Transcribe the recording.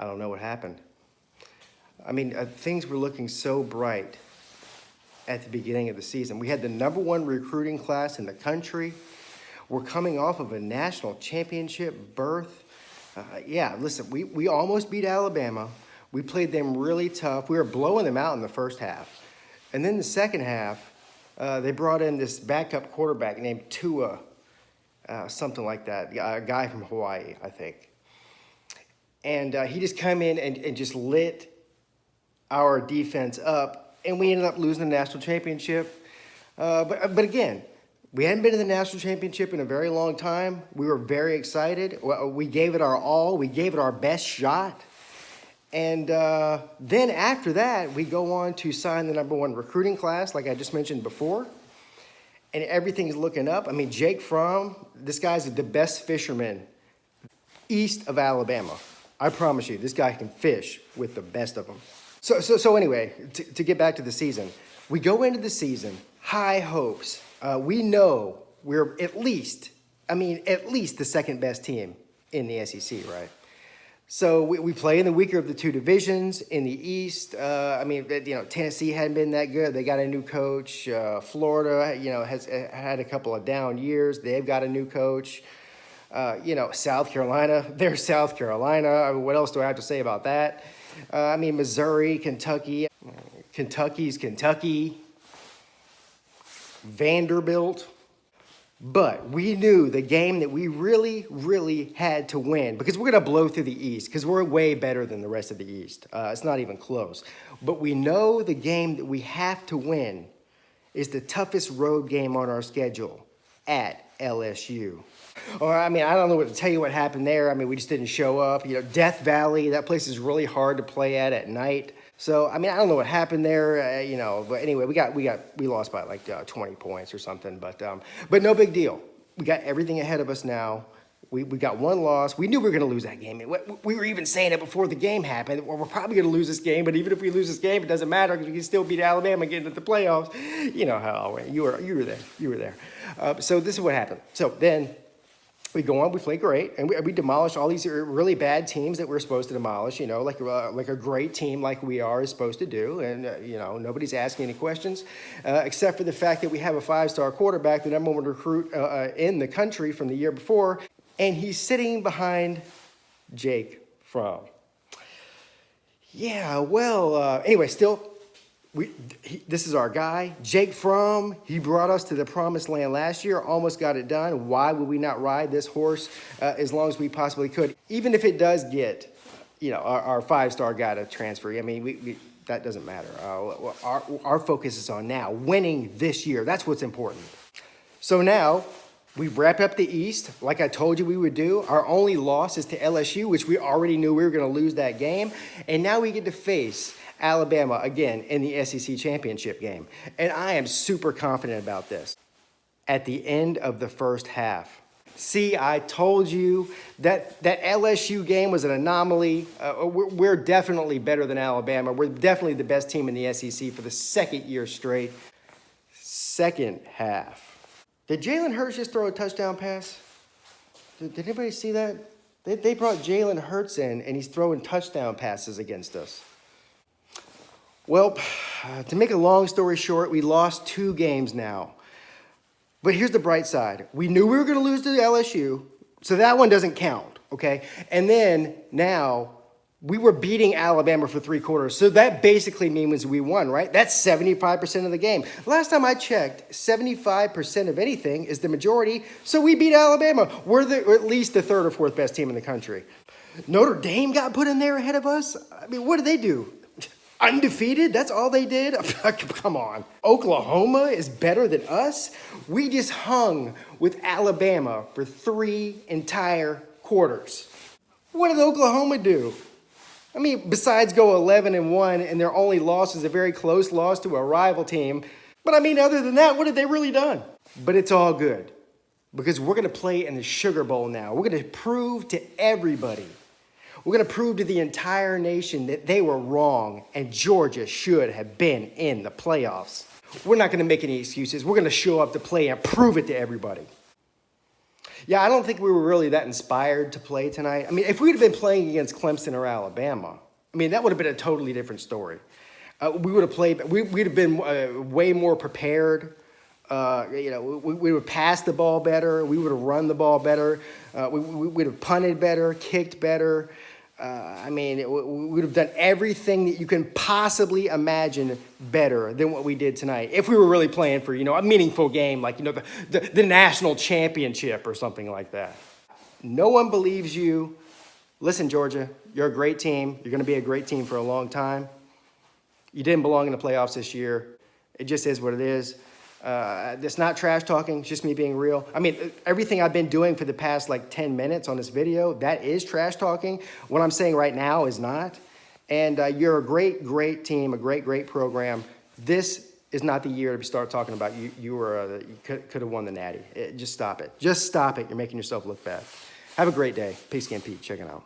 I don't know what happened. I mean, things were looking so bright at the beginning of the season. We had the #1 recruiting class in the country. We're coming off of a national championship berth. Yeah, listen, we almost beat Alabama. We played them really tough. We were blowing them out in the first half. And then the second half, they brought in this backup quarterback named Tua, something like that, a guy from Hawaii, I think. And he just came in and just lit our defense up, and we ended up losing the national championship. But again, we hadn't been in the national championship in a very long time. We were very excited. We gave it our all. We gave it our best shot. And then after that, we go on to sign the #1 recruiting class, like I just mentioned before. And everything's looking up. I mean, Jake Fromm, this guy's the best fisherman east of Alabama. I promise you, this guy can fish with the best of them. So anyway, to get back to the season, we go into the season, high hopes. We know we're at least the second best team in the SEC, right? So we play in the weaker of the two divisions in the East. Tennessee hadn't been that good. They got a new coach. Florida, has had a couple of down years. They've got a new coach. South Carolina, they're South Carolina. What else do I have to say about that? Missouri, Kentucky. Kentucky's Kentucky. Vanderbilt. But we knew the game that we really, really had to win, because we're going to blow through the East, because we're way better than the rest of the East. It's not even close. But we know the game that we have to win is the toughest road game on our schedule at LSU. I don't know what to tell you what happened there. We just didn't show up. Death Valley, that place is really hard to play at night. So, I don't know what happened there, but anyway, we lost by like 20 points or something, but no big deal. We got everything ahead of us now. We got one loss. We knew we were going to lose that game. We were even saying it before the game happened. Well, we're probably going to lose this game, but even if we lose this game, it doesn't matter, because we can still beat Alabama and get into the playoffs. You know how you were there. You were there. So this is what happened. So then we go on, we play great, and we demolish all these really bad teams that we're supposed to demolish, like a great team like we are is supposed to do. And, nobody's asking any questions, except for the fact that we have a 5-star quarterback, the #1 recruit in the country from the year before, and he's sitting behind Jake Fromm. Yeah, well, anyway, still, this is our guy, Jake Fromm. He brought us to the promised land last year, almost got it done. Why would we not ride this horse as long as we possibly could, even if it does get, our 5-star guy to transfer? That doesn't matter. Our focus is on now, winning this year. That's what's important. So now, we've wrapped up the East, like I told you we would do. Our only loss is to LSU, which we already knew we were going to lose that game. And now we get to face Alabama again in the SEC championship game. And I am super confident about this. At the end of the first half. See, I told you that LSU game was an anomaly. We're definitely better than Alabama. We're definitely the best team in the SEC for the second year straight. Second half. Did Jalen Hurts just throw a touchdown pass? Did anybody see that? They brought Jalen Hurts in, and he's throwing touchdown passes against us. Well, to make a long story short, we lost 2 games now. But here's the bright side. We knew we were going to lose to LSU, so that one doesn't count, okay? And then now we were beating Alabama for 3 quarters, so that basically means we won, right? That's 75% of the game. Last time I checked, 75% of anything is the majority, so we beat Alabama. We're at least the 3rd or 4th best team in the country. Notre Dame got put in there ahead of us. What did they do? Undefeated? That's all they did? Come on. Oklahoma is better than us? We just hung with Alabama for 3 entire quarters. What did Oklahoma do? Besides go 11-1, and their only loss is a very close loss to a rival team. But other than that, what have they really done? But it's all good, because we're going to play in the Sugar Bowl now. We're going to prove to everybody, we're going to prove to the entire nation that they were wrong and Georgia should have been in the playoffs. We're not going to make any excuses. We're going to show up to play and prove it to everybody. Yeah, I don't think we were really that inspired to play tonight. I mean, if we'd have been playing against Clemson or Alabama, I mean, that would have been a totally different story. We would have played, we'd have been way more prepared. We would pass the ball better. We would have run the ball better. We would have punted better, kicked better. We would have done everything that you can possibly imagine better than what we did tonight. If we were really playing for, a meaningful game, like, the national championship or something like that. No one believes you. Listen, Georgia, you're a great team. You're going to be a great team for a long time. You didn't belong in the playoffs this year. It just is what it is. It's not trash talking. It's just me being real. I mean, everything I've been doing for the past 10 minutes on this video, that is trash talking. What I'm saying right now is not. And you're a great, great team, a great, great program. This is not the year to start talking about you could have won the Natty. Just stop it. Just stop it. You're making yourself look bad. Have a great day. Pigskin Pete, checking out.